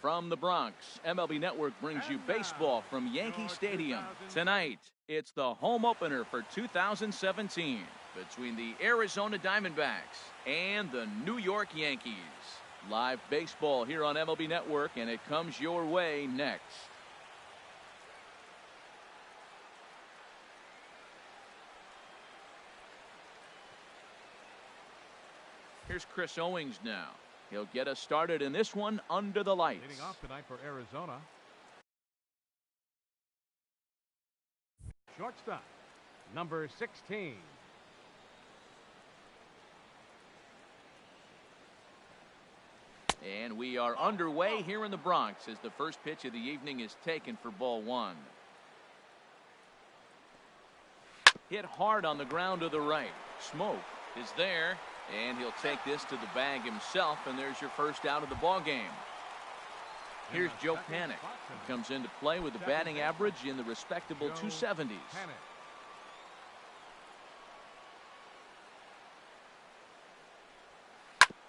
From the Bronx, MLB Network brings you baseball from Yankee Stadium. Tonight, it's the home opener for 2017 between the Arizona Diamondbacks and the New York Yankees. Live baseball here on MLB Network, and it comes your way next. Here's Chris Owings now. He'll get us started in this one under the lights. Leading off tonight for Arizona. Shortstop, number 16. And we are underway here in the Bronx as the first pitch of the evening is taken for ball one. Hit hard on the ground to the right. Smoke is there, and he'll take this to the bag himself, and there's your first out of the ball game. Here's Joe Panik. He comes into play with a batting average in the respectable 270s.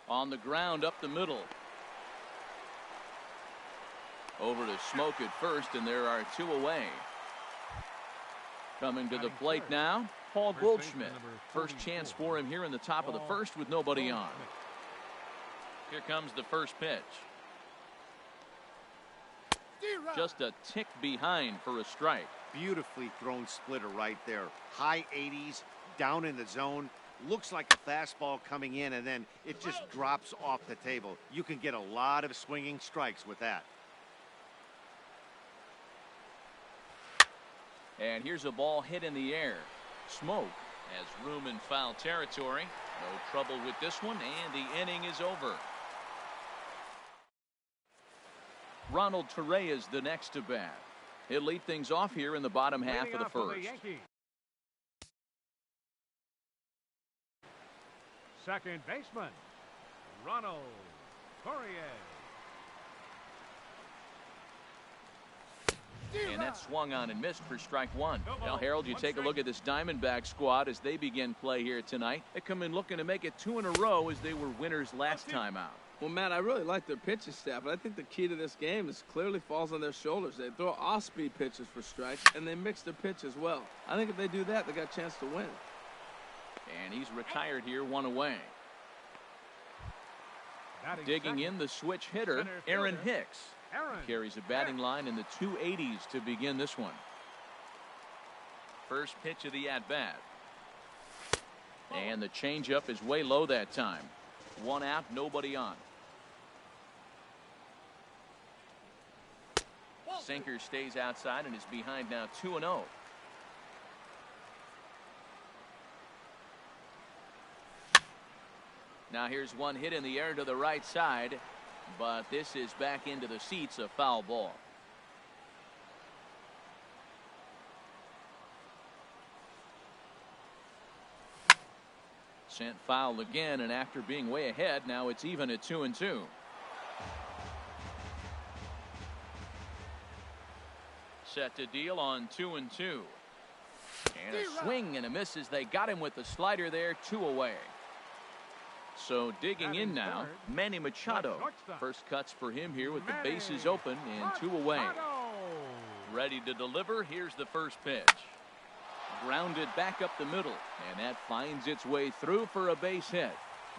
On the ground up the middle. Over to Smoke at first, and there are two away. Coming to the plate now, Paul Goldschmidt. First chance for him here in the top of the first with nobody on. Here comes the first pitch. Just a tick behind for a strike. Beautifully thrown splitter right there. High 80s, down in the zone. Looks like a fastball coming in, and then it just drops off the table. You can get a lot of swinging strikes with that. And here's a ball hit in the air. Smoke has room in foul territory. No trouble with this one, and the inning is over. Ronald Torreyes the next to bat. He'll lead things off here in the bottom half of the first. Second baseman, Ronald Torreyes. And that swung on and missed for strike one. Now, Harold, you take a look at this Diamondback squad as they begin play here tonight. They come in looking to make it 2 in a row as they were winners last time out. Well, Matt, I really like their pitching staff, but I think the key to this game is clearly falls on their shoulders. They throw off-speed pitches for strikes, and they mix their pitch as well. I think if they do that, they got a chance to win. And he's retired here, 1 away. Digging in the switch hitter, Aaron Hicks. He carries a batting line in the 280s to begin this one. First pitch of the at-bat. And the changeup is way low that time. 1 out, nobody on. Sinker stays outside and is behind now 2-0. Now here's one hit in the air to the right side, but this is back into the seats, a foul ball. Sent foul again, and after being way ahead, now it's even at 2-2. Set to deal on 2-2. And a swing and a miss as they got him with the slider there, 2 away. So digging in now, Manny Machado. First cuts for him here with the bases open and 2 away. Ready to deliver. Here's the first pitch. Grounded back up the middle, and that finds its way through for a base hit.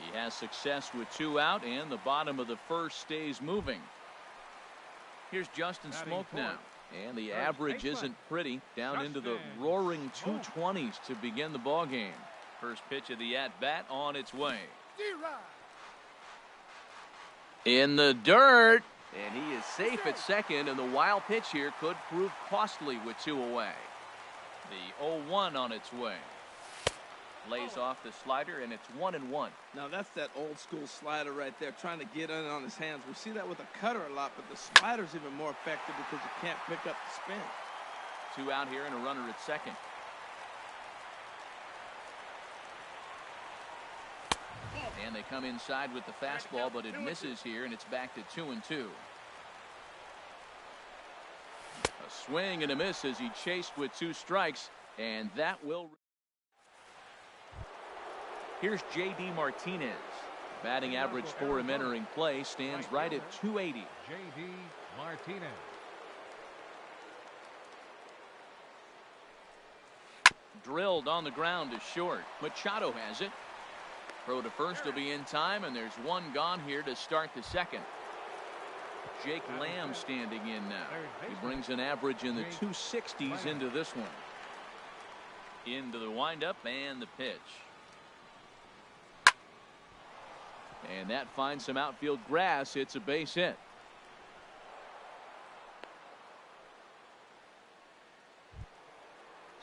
He has success with 2 out, and the bottom of the first stays moving. Here's Justin Smoke now, and the average isn't pretty, down into the roaring 220s to begin the ball game. First pitch of the at-bat on its way. In the dirt, and he is safe at second, and the wild pitch here could prove costly with 2 away. The 0-1 on its way. Lays off the slider, and it's 1-1. Now that's that old school slider right there, trying to get in on his hands. We see that with a cutter a lot, but the slider's even more effective because you can't pick up the spin. 2 out here and a runner at second. And they come inside with the fastball, but it misses here, and it's back to 2-2. A swing and a miss as he chased with 2 strikes, and that will. Here's J.D. Martinez. Batting average for him entering play stands right at 280. J.D. Martinez. Drilled on the ground is short. Machado has it. Throw to first will be in time, and there's one gone here to start the second. Jake Lamb standing in now. He brings an average in the 260s into this one. Into the windup and the pitch. And that finds some outfield grass. It's a base hit.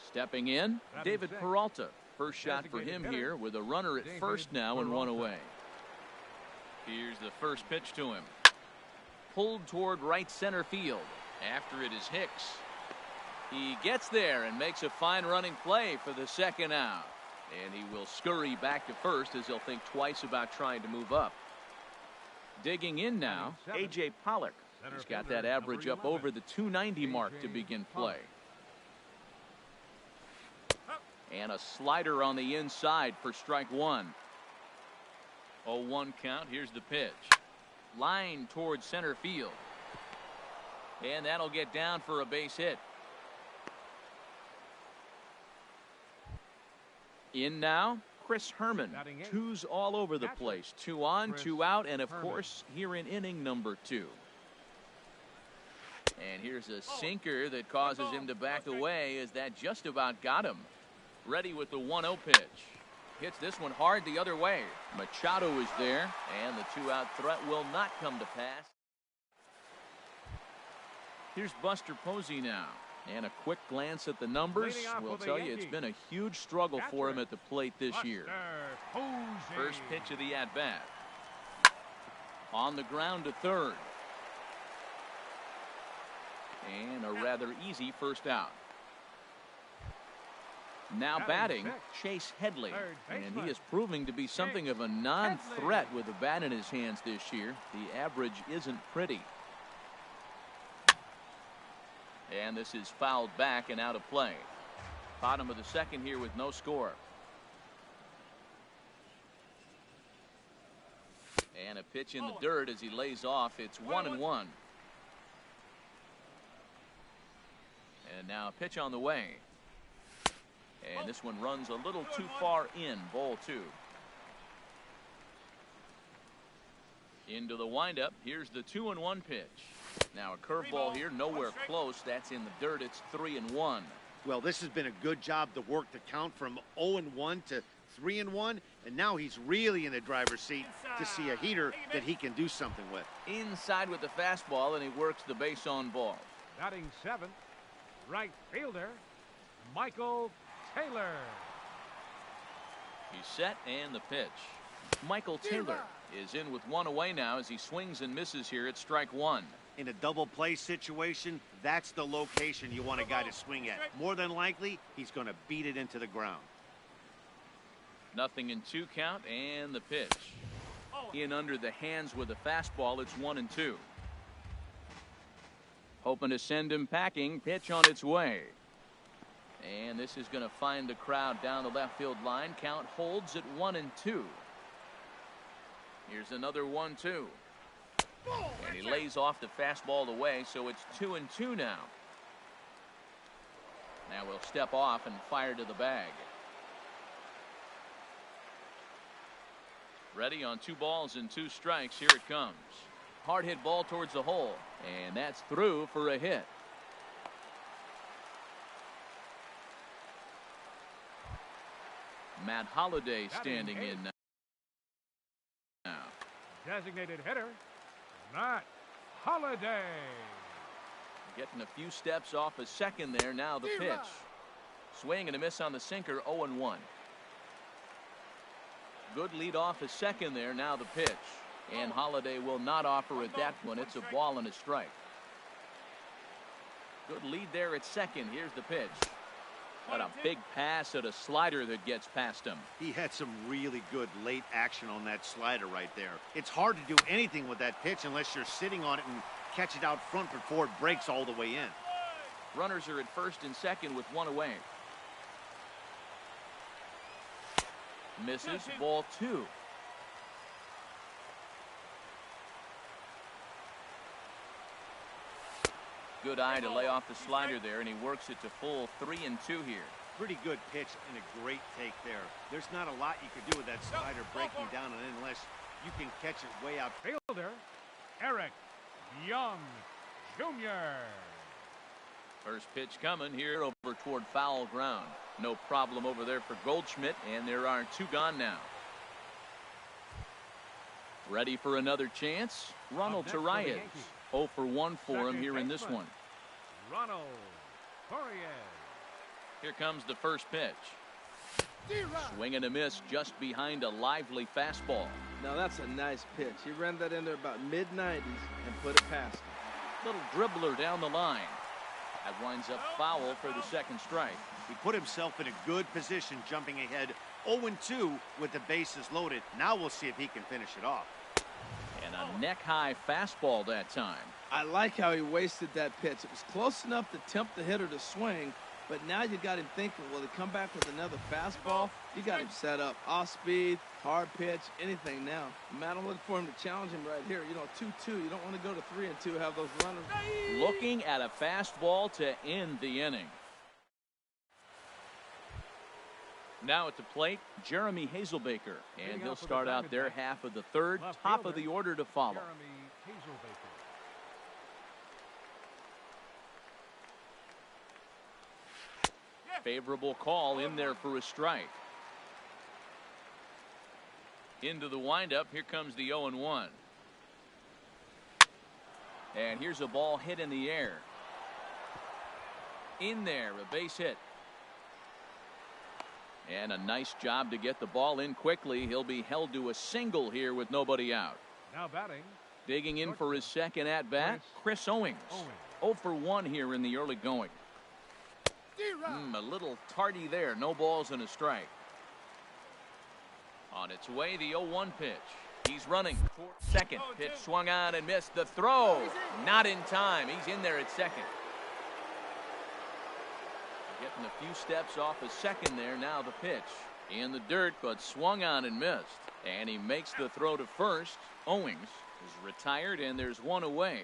Stepping in, David Peralta. First shot for him here with a runner at first now and one away. Here's the first pitch to him. Pulled toward right center field. After it is Hicks. He gets there and makes a fine running play for the second out. And he will scurry back to first as he'll think twice about trying to move up. Digging in now, A.J. Pollock. He's got that average up over the 290 mark to begin play. And a slider on the inside for strike one. 0-1 count. Here's the pitch. Line towards center field. And that'll get down for a base hit. In now, Chris Herman. Twos all over the place. 2 on, 2 out, and of course, here in inning number 2. And here's a sinker that causes him to back away as that just about got him. Ready with the 1-0 pitch. Hits this one hard the other way. Machado is there, and the 2-out threat will not come to pass. Here's Buster Posey now. And a quick glance at the numbers will tell you it's been a huge struggle for him at the plate this year. First pitch of the at-bat. On the ground to third. And a rather easy first out. Now batting, Chase Headley. And he is proving to be something of a non-threat with a bat in his hands this year. The average isn't pretty. And this is fouled back and out of play. Bottom of the second here with no score. And a pitch in the dirt as he lays off. It's 1-1. And now a pitch on the way. And this one runs a little too far in. Ball 2. Into the windup. Here's the 2-1 pitch. Now a curveball here, nowhere close. That's in the dirt. It's 3-1. Well, this has been a good job to work the count from 0-1 to 3-1, and now he's really in the driver's seat to see a heater that he can do something with. Inside with the fastball, and he works the base on ball. Batting 7th, right fielder, Michael Taylor. He's set, and the pitch. Michael Taylor is in with 1 away now as he swings and misses here at strike 1. In a double play situation, that's the location you want a guy to swing at. More than likely, he's going to beat it into the ground. 0-2 count, and the pitch. In under the hands with a fastball. It's 1-2. Hoping to send him packing. Pitch on its way. And this is going to find the crowd down the left field line. Count holds at 1-2. Here's another 1-2. And he lays off the fastball away, so it's 2-2 now. Now we'll step off and fire to the bag. Ready on 2 balls and 2 strikes. Here it comes. Hard hit ball towards the hole, and that's through for a hit. Matt Holliday standing in now. Designated hitter, Matt Holliday. Getting a few steps off a second there. Now the pitch. Swing and a miss on the sinker. 0-1. Good lead off a second there. Now the pitch. And Holliday will not offer at that one. It's a ball and a strike. Good lead there at second. Here's the pitch. Got a big pass at a slider that gets past him. He had some really good late action on that slider right there. It's hard to do anything with that pitch unless you're sitting on it and catch it out front before it breaks all the way in. Runners are at first and second with 1 away. Misses. Ball 2. Good eye to lay off the slider there, and he works it to full 3-2 here. Pretty good pitch and a great take there. There's not a lot you can do with that slider breaking down unless you can catch it way out. Fielder, Eric Young Jr. First pitch coming here over toward foul ground. No problem over there for Goldschmidt, and there are 2 gone now. Ready for another chance? Ronald Torreyes. 0 for 1 for him here in this one. Ronald Torreyes. Here comes the first pitch. Swing and a miss just behind a lively fastball. Now that's a nice pitch. He ran that in there about mid-90s and put it past him. Little dribbler down the line. That winds up foul for the second strike. He put himself in a good position jumping ahead 0-2 with the bases loaded. Now we'll see if he can finish it off. And a neck-high fastball that time. I like how he wasted that pitch. It was close enough to tempt the hitter to swing, but now you got him thinking, will he come back with another fastball? You got him set up. Off speed, hard pitch, anything now. Man, I'm looking for him to challenge him right here. You know, 2-2. You don't want to go to 3-2, have those runners. Looking at a fastball to end the inning. Now at the plate, Jeremy Hazelbaker. And he'll start out their half of the third, top of the order to follow. Jeremy Hazelbaker. Favorable call in there for a strike. Into the windup. Here comes the 0-1. And here's a ball hit in the air. In there, a base hit. And a nice job to get the ball in quickly. He'll be held to a single here with nobody out. Now batting. Digging in for his second at-bat, Chris Owings. 0 for 1 here in the early going. A little tardy there. No balls and a strike. On its way, the 0-1 pitch. He's running for second. Pitch swung on and missed. The throw. Not in time. He's in there at second. Getting a few steps off a second there. Now the pitch. In the dirt, but swung on and missed. And he makes the throw to first. Owings is retired, and there's one away.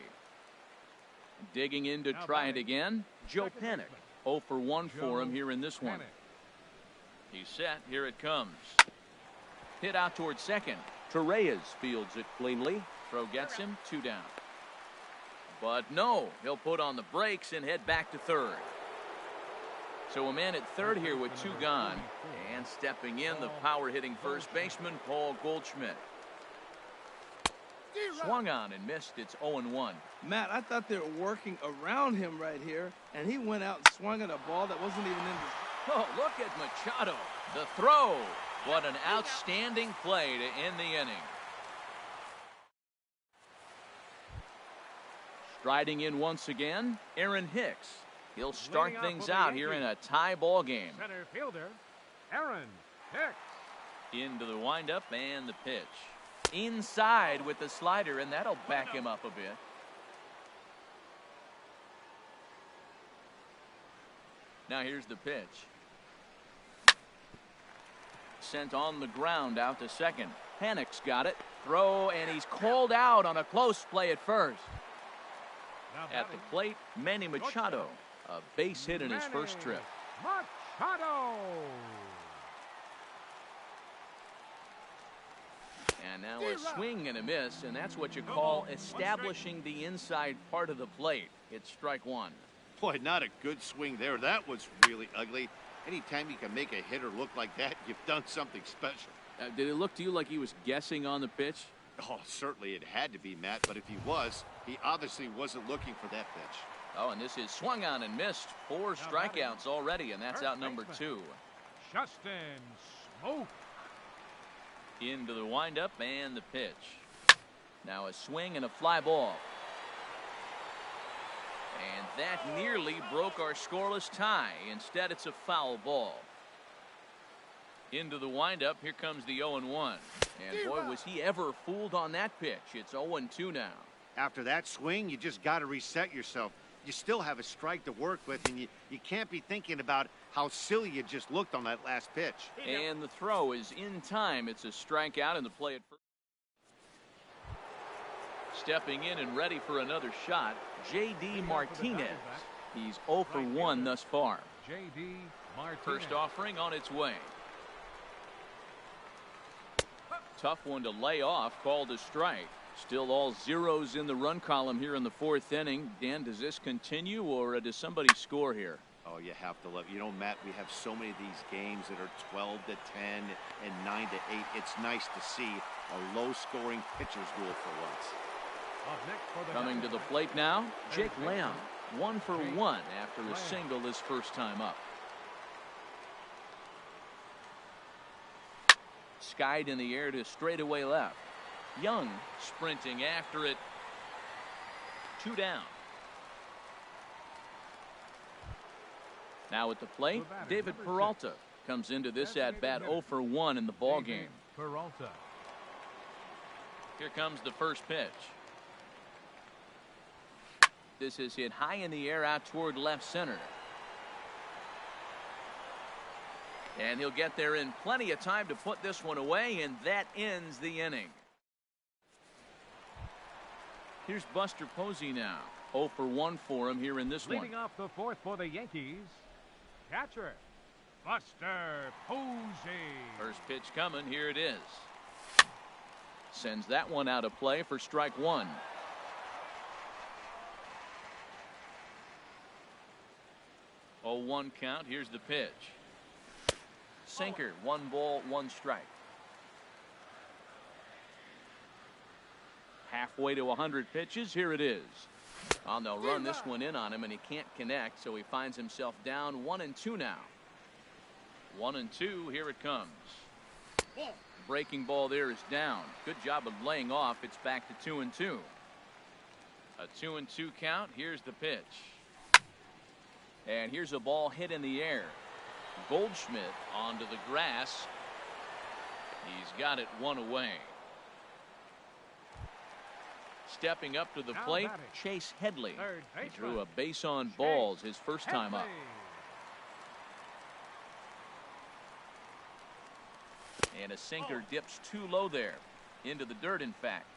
Digging in to try it again, Joe Panik. 0 for 1 for him here in this one. He's set. Here it comes. Hit out towards second. Torreyes fields it cleanly. Throw gets him. 2 down. But no, he'll put on the brakes and head back to third. So a man at third here with 2 gone. And stepping in, the power-hitting first baseman, Paul Goldschmidt. Swung on and missed. It's 0-1. Matt, I thought they were working around him right here, and he went out and swung at a ball that wasn't even in the... Oh, look at Machado. The throw. What an outstanding play to end the inning. Striding in once again, Aaron Hicks. He'll start things out here in a tie ball game. Center fielder, Aaron Hicks. Into the windup and the pitch. Inside with the slider, and that'll back him up a bit. Now here's the pitch. Sent on the ground out to second. Panik's got it. Throw, and he's called out on a close play at first. At the plate, Manny Machado. A base hit in his first trip. Machado. And now a swing and a miss, and that's what you call establishing the inside part of the plate. It's strike 1. Boy, not a good swing there. That was really ugly. Anytime you can make a hitter look like that, you've done something special. Did it look to you like he was guessing on the pitch? Oh, certainly it had to be, Matt, but if he was, he obviously wasn't looking for that pitch. Oh, and this is swung on and missed. 4 strikeouts already, and that's out number 2. Justin Smoke. Into the windup and the pitch. Now a swing and a fly ball. And that nearly broke our scoreless tie. Instead, it's a foul ball. Into the windup. Here comes the 0-1. And boy, was he ever fooled on that pitch. It's 0-2 now. After that swing, you just got to reset yourself. You still have a strike to work with, and you can't be thinking about how silly you just looked on that last pitch. And the throw is in time. It's a strikeout in the play at first. Stepping in and ready for another shot, J.D. Martinez. He's 0 for 1 thus far. J.D. Martinez. First offering on its way. Tough one to lay off, called a strike. Still all zeros in the run column here in the 4th inning. Dan, does this continue or does somebody score here? Oh, you have to love, you know, Matt, we have so many of these games that are 12 to 10 and 9 to 8. It's nice to see a low-scoring pitcher's duel for once. Coming to the plate now, Jake Lamb. 1 for 1 after a single his first time up. Skied in the air to straightaway left. Young sprinting after it. 2 down. Now at the plate, David Peralta comes into this at-bat 0 for 1 in the ball game. Peralta. Here comes the first pitch. This is hit high in the air out toward left center. And he'll get there in plenty of time to put this one away, and that ends the inning. Here's Buster Posey now. 0 for 1 for him here in this one. Leading off the 4th for the Yankees, catcher Buster Posey. First pitch coming. Here it is. Sends that one out of play for strike 1. 0-1 count. Here's the pitch. Sinker. 1 ball, 1 strike. Halfway to 100 pitches. Here it is. Oh, they'll run this one in on him, and he can't connect, so he finds himself down 1-2 now. 1-2. Here it comes. Breaking ball there is down. Good job of laying off. It's back to 2-2. A 2-2 count. Here's the pitch. And here's a ball hit in the air. Goldschmidt onto the grass. He's got it 1 away. Stepping up to the plate, Chase Headley. He drew a base on balls his first time up. And a sinker dips too low there. Into the dirt, in fact.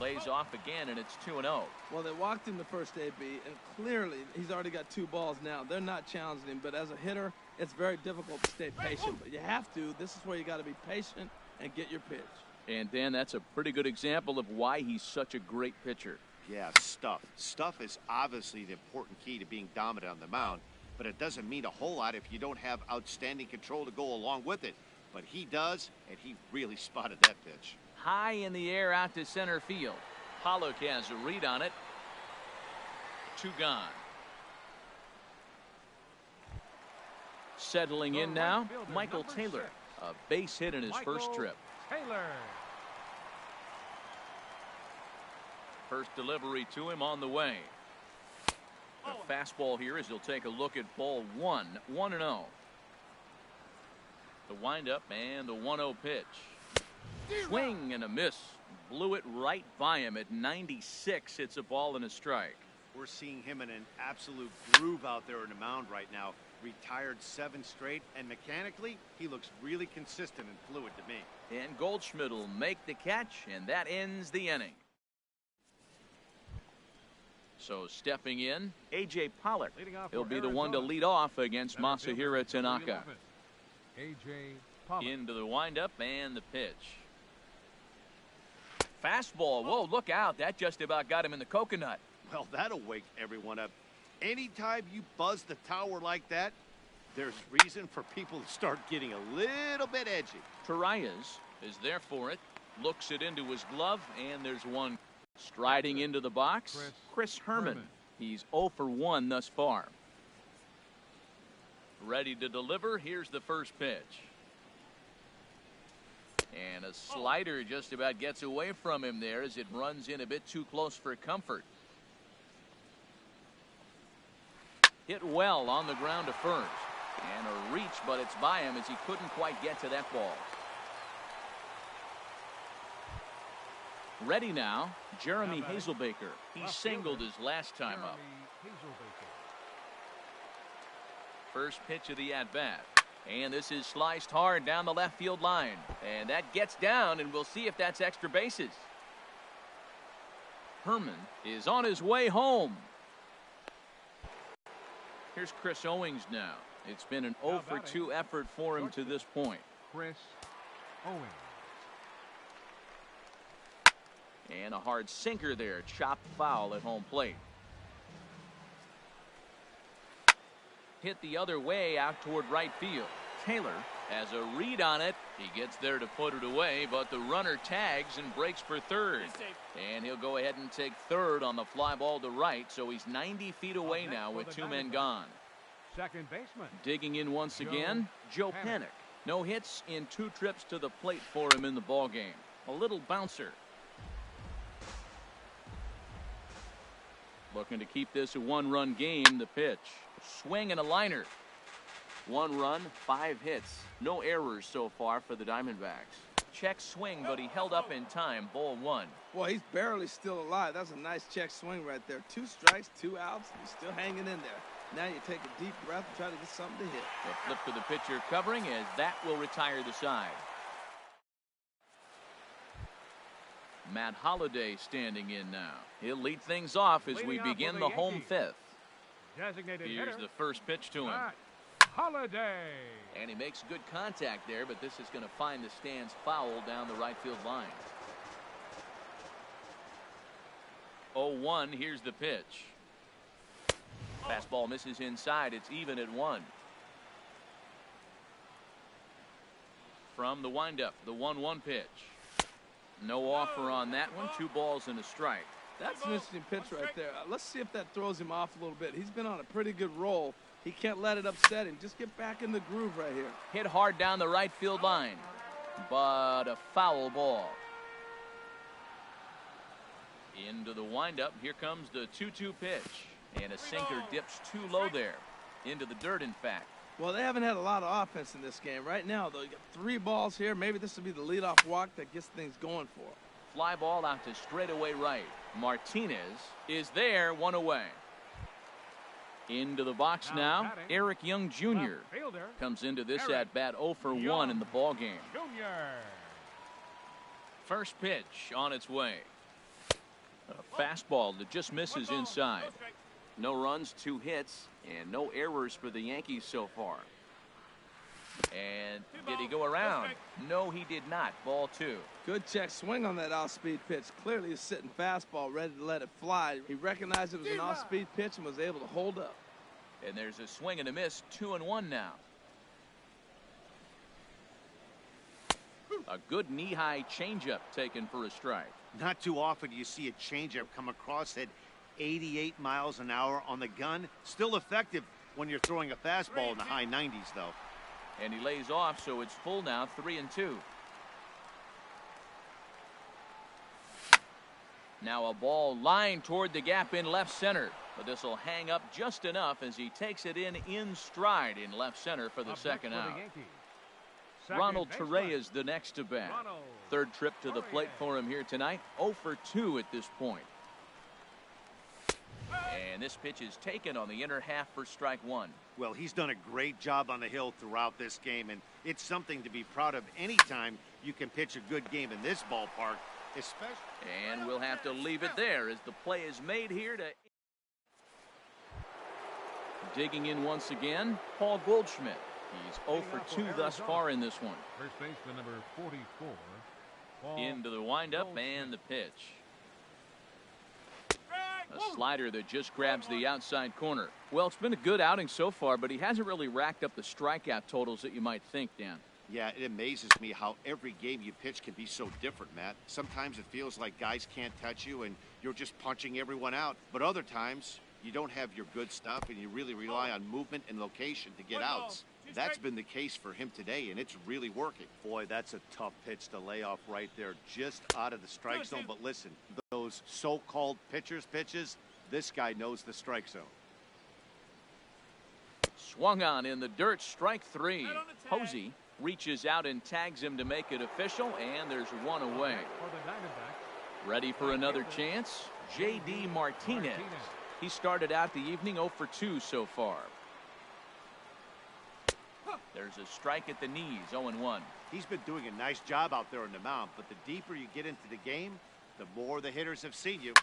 Lays off again, and it's 2-0. Well, they walked him the first AB, and clearly he's already got 2 balls now. They're not challenging him, but as a hitter, it's very difficult to stay patient. But you have to. This is where you got to be patient and get your pitch. And, Dan, that's a pretty good example of why he's such a great pitcher. Yeah, stuff. Stuff is obviously the important key to being dominant on the mound, but it doesn't mean a whole lot if you don't have outstanding control to go along with it. But he does, and he really spotted that pitch. High in the air out to center field. Pollock has a read on it. 2 gone. Settling in now, Michael Taylor. A base hit in his first trip. Taylor. First delivery to him on the way. A fastball here as he'll take a look at ball 1. 1-0. The windup and the 1-0 pitch. Swing and a miss. Blew it right by him at 96. It's a ball and a strike. We're seeing him in an absolute groove out there in the mound right now. Retired 7 straight, and mechanically, he looks really consistent and fluid to me. And Goldschmidt will make the catch, and that ends the inning. So stepping in, A.J. Pollock. He'll be the one to lead off against Masahiro Tanaka. A.J. Pollock. Into the windup and the pitch. Fastball. Whoa, look out. That just about got him in the coconut. Well, that'll wake everyone up. Anytime you buzz the tower like that, there's reason for people to start getting a little bit edgy. Torreyes is there for it. Looks it into his glove, and there's one. Striding into the box, Chris Herman. He's 0 for 1 thus far. Ready to deliver. Here's the first pitch. And a slider just about gets away from him there as it runs in a bit too close for comfort. Hit well on the ground to first. And a reach, but it's by him as he couldn't quite get to that ball. Ready now, Jeremy Hazelbaker. He singled his last time up. First pitch of the at-bat. And this is sliced hard down the left field line. And that gets down, and we'll see if that's extra bases. Herman is on his way home. Here's Chris Owings now. It's been an 0 for 2 effort for him to this point. Chris Owings. And a hard sinker there. Chopped foul at home plate. Hit the other way out toward right field. Taylor has a read on it. He gets there to put it away, but the runner tags and breaks for third. And he'll go ahead and take third on the fly ball to right, so he's 90 feet away now with 2 men gone. Second baseman. Digging in once again, Joe Panik. No hits in 2 trips to the plate for him in the ball game. A little bouncer. Looking to keep this a 1-run game. The pitch. Swing and a liner. 1 run, 5 hits. No errors so far for the Diamondbacks. Check swing, but he held up in time. Ball 1. Boy, he's barely still alive. That's a nice check swing right there. 2 strikes, 2 outs. He's still hanging in there. Now you take a deep breath and try to get something to hit. A flip to the pitcher covering as that will retire the side. Matt Holliday standing in now. He'll lead things off as we begin the home 5th. Designated Here's hitter. the first pitch to him. Matt Holliday. And he makes good contact there, but this is going to find the stands foul down the right field line. 0-1, here's the pitch. Fastball misses inside. It's even at 1. From the windup, the 1-1 pitch. No offer on that one. 2 balls and a strike. That's an interesting pitch right there. Let's see if that throws him off a little bit. He's been on a pretty good roll. He can't let it upset him. Just get back in the groove right here. Hit hard down the right field line, but a foul ball. Into the windup. Here comes the 2-2 pitch. And a sinker dips too low there. Into the dirt, in fact. Well, they haven't had a lot of offense in this game. Right now, though, you got 3 balls here. Maybe this will be the leadoff walk that gets things going for him. Fly ball out to straightaway right. Martinez is there, 1 away. Into the box now. Eric Young Jr. comes into this at bat 0 for 1 in the ball game. First pitch on its way. A fastball that just misses inside. No runs, 2 hits, and no errors for the Yankees so far. And did he go around? No, he did not. Ball 2. Good check swing on that off-speed pitch. Clearly a sitting fastball ready to let it fly. He recognized it was an off-speed pitch and was able to hold up. And there's a swing and a miss. 2-1 now. A good knee-high changeup taken for a strike. Not too often you see a changeup come across at 88 miles an hour on the gun. Still effective when you're throwing a fastball in the high 90s, though. And he lays off, so it's full now, 3-2. Now a ball lined toward the gap in left center. But this will hang up just enough as he takes it in stride in left center for the second out. Ronald Torre is the next to bat. Third trip to the plate for him here tonight. 0 for 2 at this point. And this pitch is taken on the inner half for strike 1. Well, he's done a great job on the hill throughout this game, and it's something to be proud of anytime you can pitch a good game in this ballpark, especially. And we'll have to leave it there as the play is made here to. Digging in once again, Paul Goldschmidt. He's 0 for 2 thus far in this one. First baseman number 44. Paul Into the windup and the pitch. A slider that just grabs the outside corner. Well, it's been a good outing so far, but he hasn't really racked up the strikeout totals that you might think, Dan. Yeah, it amazes me how every game you pitch can be so different, Matt. Sometimes it feels like guys can't touch you and you're just punching everyone out. But other times, you don't have your good stuff and you really rely on movement and location to get outs. That's been the case for him today, and it's really working. Boy, that's a tough pitch to lay off right there, just out of the strike zone. But listen, those so-called pitchers' pitches, this guy knows the strike zone. Swung on in the dirt, strike 3. Posey reaches out and tags him to make it official, and there's 1 away. Ready for another chance? J.D. Martinez. He started out the evening 0 for 2 so far. There's a strike at the knees, 0-1. He's been doing a nice job out there on the mound, but the deeper you get into the game, the more the hitters have seen you.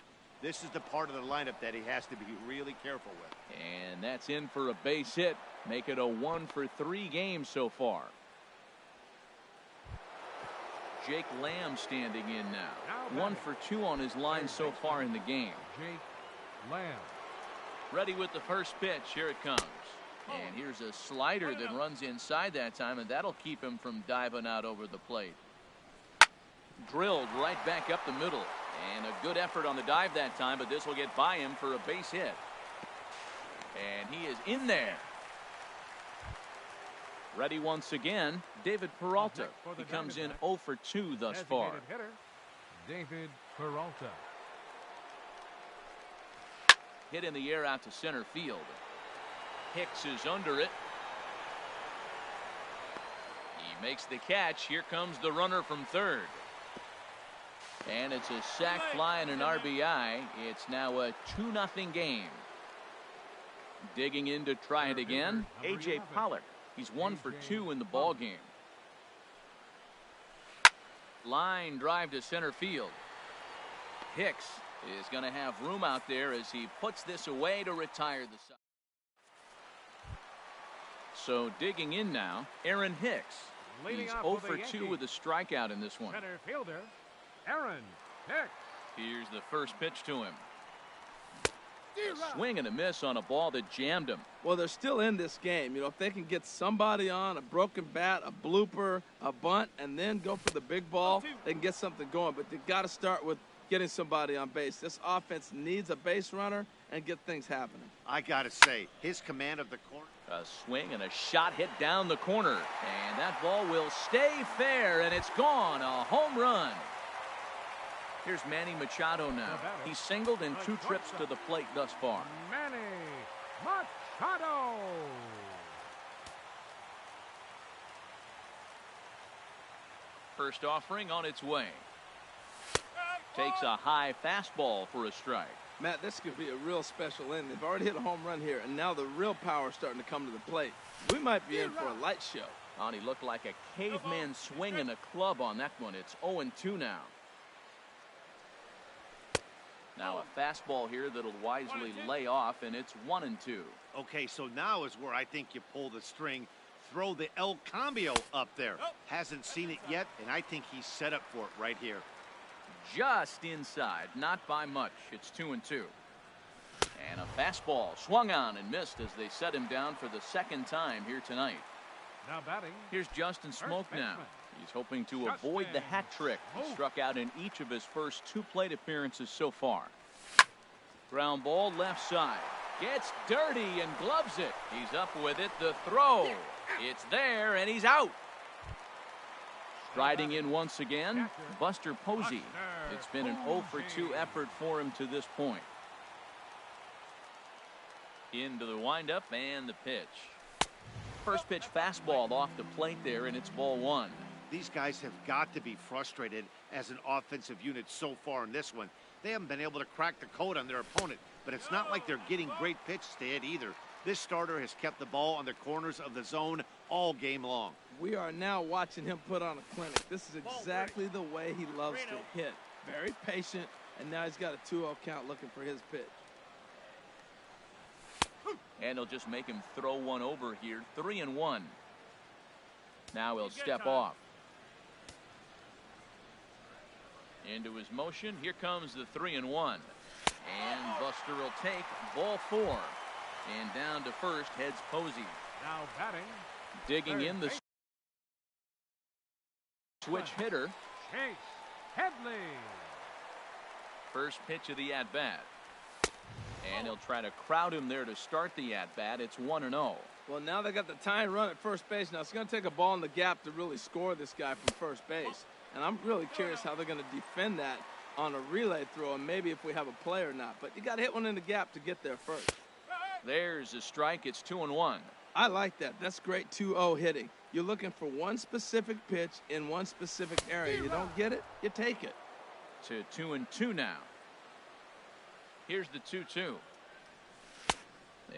This is the part of the lineup that he has to be really careful with. And that's in for a base hit. Make it a 1-for-3 game so far. Jake Lamb standing in now. 1 for 2 on his line so far in the game. Jake Lamb. Ready with the first pitch. Here it comes. And here's a slider that runs inside that time, and that'll keep him from diving out over the plate. Drilled right back up the middle. And a good effort on the dive that time, but this will get by him for a base hit. And he is in there. Ready once again, David Peralta. He comes in 0 for 2 thus far. Hitter, David Peralta. Hit in the air out to center field. Hicks is under it. He makes the catch. Here comes the runner from third. And it's a sac fly and an RBI. It's now a 2-0 game. Digging in to try it again, A.J. Pollock. He's 1 for 2 in the ball game. Line drive to center field. Hicks is going to have room out there as he puts this away to retire the side. So digging in now, Aaron Hicks. He's 0 for 2 with a strikeout in this one. Center fielder, Aaron Hicks. Here's the first pitch to him. A swing and a miss on a ball that jammed him. Well, they're still in this game. You know, if they can get somebody on, a broken bat, a blooper, a bunt, and then go for the big ball, they can get something going. But they got to start with getting somebody on base. This offense needs a base runner and get things happening. I got to say, his command of the corner. A swing and a shot hit down the corner. And that ball will stay fair, and it's gone. A home run. Here's Manny Machado now. He's singled in 2 trips to the plate thus far. Manny Machado. First offering on its way. Takes a high fastball for a strike. Matt, this could be a real special inning. They've already hit a home run here, and now the real power is starting to come to the plate. We might be in for a light show. And he looked like a caveman swinging a club on that one. It's 0-2 now. Now a fastball here that'll wisely lay off, and it's 1-2. Okay, so now is where I think you pull the string, throw the El Cambio up there. Hasn't seen it yet, and I think he's set up for it right here. Just inside, not by much. It's 2-2. And a fastball swung on and missed as they set him down for the second time here tonight. Now batting. Here's Justin Smoke now. He's hoping to avoid the hat trick. He struck out in each of his first 2 plate appearances so far. Ground ball left side. Gets dirty and gloves it. He's up with it. The throw. It's there, and he's out. Striding in once again, Buster Posey. It's been an 0 for 2 effort for him to this point. Into the windup and the pitch. First pitch fastball off the plate there, and it's ball 1. These guys have got to be frustrated as an offensive unit so far in this one. They haven't been able to crack the code on their opponent, but it's not like they're getting great pitches to hit either. This starter has kept the ball on the corners of the zone all game long. We are now watching him put on a clinic. This is exactly the way he loves to hit. Very patient, and now he's got a 2-0 count looking for his pitch. And he'll just make him throw one over here. 3-1. Now he'll step off. Into his motion. Here comes the 3-1. And Buster will take ball 4. And down to first heads Posey. Now batting. Digging in the switch hitter. Chase Headley. First pitch of the at-bat. And he'll try to crowd him there to start the at-bat. It's 1-0. Well, now they got the tying run at first base. Now it's going to take a ball in the gap to really score this guy from first base. And I'm really curious how they're going to defend that on a relay throw, and maybe if we have a play or not. But you got to hit one in the gap to get there first. There's a strike. It's 2-1. I like that. That's great 2-0 hitting. You're looking for one specific pitch in one specific area. You don't get it, you take it. To 2-2 now. Here's the 2-2.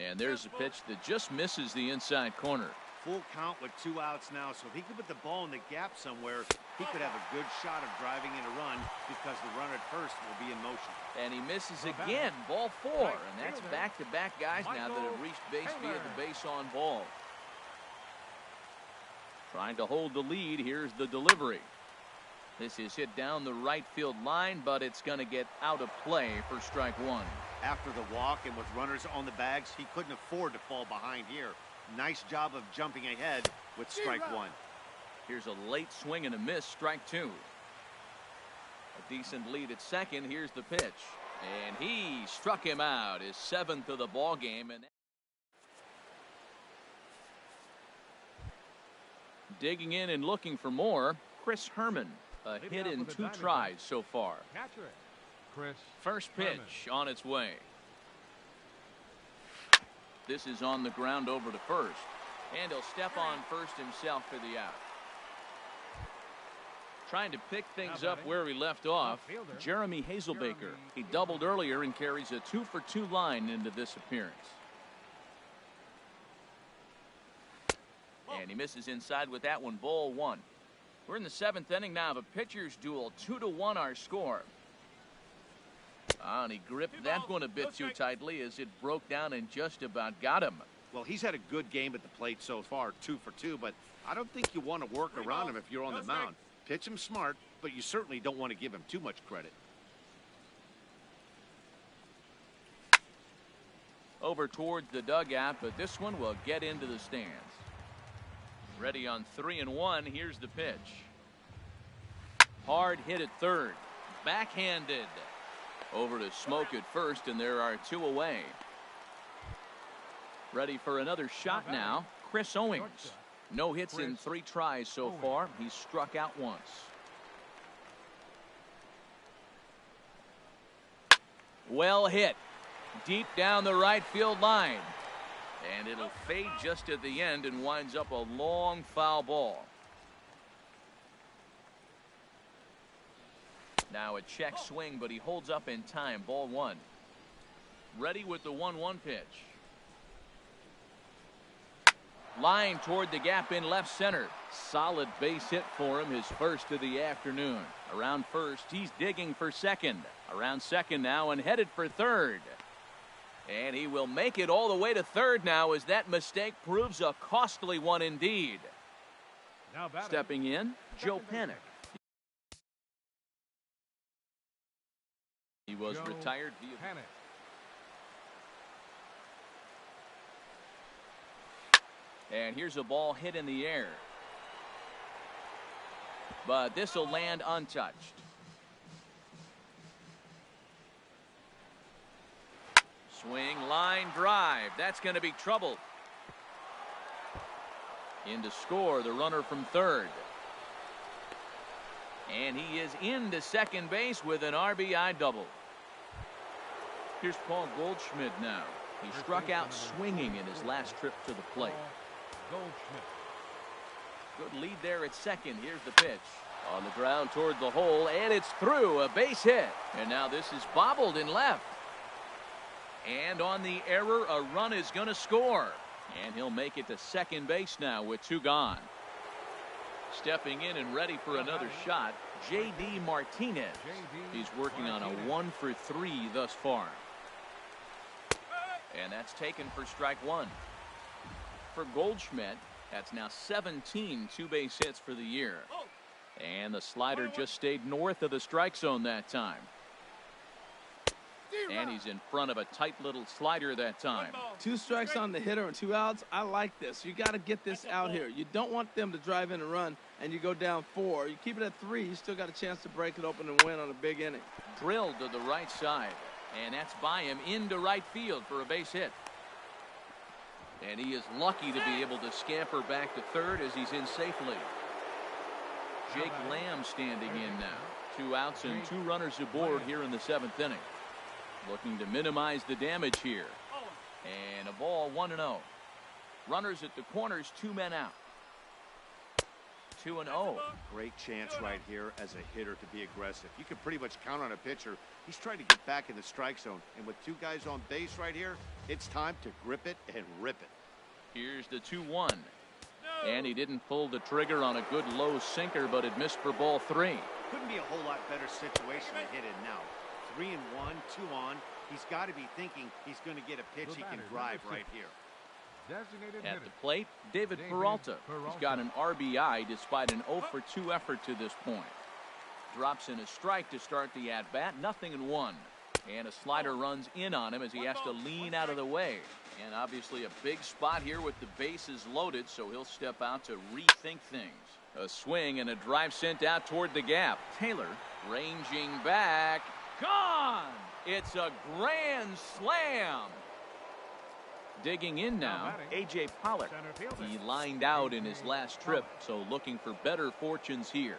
And there's a pitch that just misses the inside corner. Full count with 2 outs now, so if he could put the ball in the gap somewhere, he could have a good shot of driving in a run because the runner at first will be in motion. And he misses again, ball 4, and that's back-to-back guys now that have reached base via the base on ball. Trying to hold the lead, here's the delivery. This is hit down the right field line, but it's going to get out of play for strike 1. After the walk and with runners on the bags, he couldn't afford to fall behind here. Nice job of jumping ahead with strike 1. Here's a late swing and a miss, strike 2. A decent lead at second. Here's the pitch. And he struck him out, his 7th of the ball game. And digging in and looking for more, Chris Herman. A hit in 2 tries so far. First pitch on its way. This is on the ground over to first. And he'll step on first himself for the out. Trying to pick things up where he left off, Jeremy Hazelbaker. He doubled earlier and carries a 2-for-2 line into this appearance. And he misses inside with that one, ball 1. We're in the 7th inning now of a pitcher's duel. 2-1 our score. And he gripped that one a bit too tightly as it broke down and just about got him. Well, he's had a good game at the plate so far, 2 for 2, but I don't think you want to work around him if you're on the mound. Pitch him smart, but you certainly don't want to give him too much credit. Over towards the dugout, but this one will get into the stands. Ready on 3-1. Here's the pitch. Hard hit at third. Backhanded. Over to Smoke at first, and there are 2 away. Ready for another shot now, Chris Owings. No hits in 3 tries so far. He's struck out once. Well hit. Deep down the right field line. And it'll fade just at the end and winds up a long foul ball. Now a check swing, but he holds up in time. Ball 1. Ready with the 1-1 pitch. Line toward the gap in left center. Solid base hit for him, his first of the afternoon. Around first, he's digging for second. Around second now and headed for third. And he will make it all the way to third now as that mistake proves a costly one indeed. Stepping in, Joe Panik. He was retired via Panik. And here's a ball hit in the air. But this will land untouched. Swing, line, drive. That's going to be trouble. In to score, the runner from third. And he is into second base with an RBI double. Here's Paul Goldschmidt now. He struck out swinging in his last trip to the plate. Good lead there at second. Here's the pitch. On the ground toward the hole, and it's through. A base hit. And now this is bobbled in left. And on the error, a run is going to score. And he'll make it to second base now with 2 gone. Stepping in and ready for another shot, J.D. Martinez. He's working on a 1 for 3 thus far. And that's taken for strike 1. For Goldschmidt, that's now 17 2-base hits for the year. And the slider just stayed north of the strike zone that time. And he's in front of a tight little slider that time. 2 strikes on the hitter and 2 outs. I like this. You got to get this out here. You don't want them to drive in a run and you go down 4. You keep it at 3. You still got a chance to break it open and win on a big inning. Drilled to the right side. And that's by him into right field for a base hit. And he is lucky to be able to scamper back to third as he's in safely. Jake Lamb standing in now. 2 outs and 2 runners aboard here in the 7th inning. Looking to minimize the damage here. And a ball 1-0. Runners at the corners, 2 men out. 2-0. Great chance right here as a hitter to be aggressive. You can pretty much count on a pitcher. He's trying to get back in the strike zone. And with 2 guys on base right here, it's time to grip it and rip it. Here's the 2-1. And he didn't pull the trigger on a good low sinker, but it missed for ball 3. Couldn't be a whole lot better situation to hit it now. 3-1, 2 on. He's got to be thinking he's going to get a pitch he can drive right here. At the plate, David Peralta. He's got an RBI despite an 0 for 2 effort to this point. Drops in a strike to start the at-bat, 0-1. And a slider runs in on him as he has to lean out of the way. And obviously a big spot here with the bases loaded, so he'll step out to rethink things. A swing and a drive sent out toward the gap. Taylor ranging back. Gone! It's a grand slam. Digging in now, A.J. Pollock. He lined out in his last trip, so looking for better fortunes here.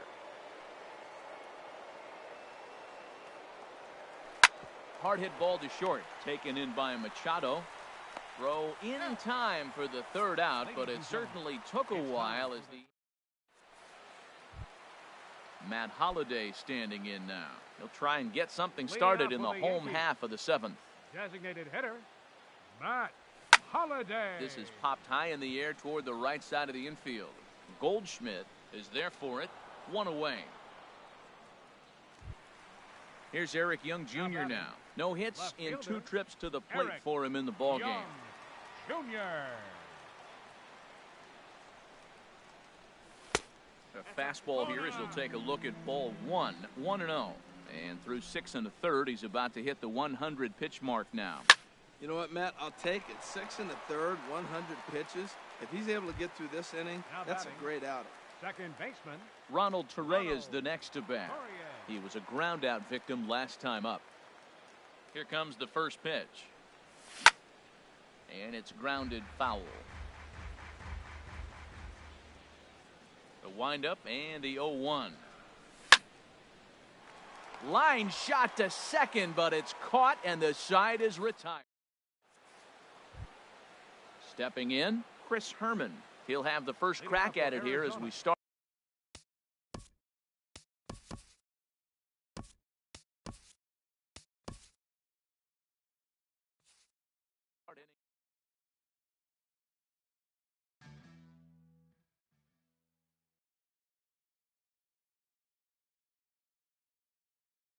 Hard hit ball to short, taken in by Machado. Throw in time for the third out, but it certainly took a while as the Matt Holliday standing in now. He'll try and get something started in the home half of the 7th. Designated hitter, Matt Holliday. This is popped high in the air toward the right side of the infield. Goldschmidt is there for it, 1 away. Here's Eric Young Jr. now. No hits in 2 trips to the plate for him in the ballgame. Jr. A fastball here as he'll take a look at ball 1, 1-0. And through 6 1/3, he's about to hit the 100 pitch mark now. You know what, Matt? I'll take it. 6 1/3, 100 pitches. If he's able to get through this inning, that's a great outing. Second baseman Ronald Torrey is the next to bat. He was a ground out victim last time up. Here comes the first pitch. And it's grounded foul. The windup and the 0-1. Line shot to second, but it's caught and the side is retired. Stepping in, Chris Herman. He'll have the first crack at it here as we start.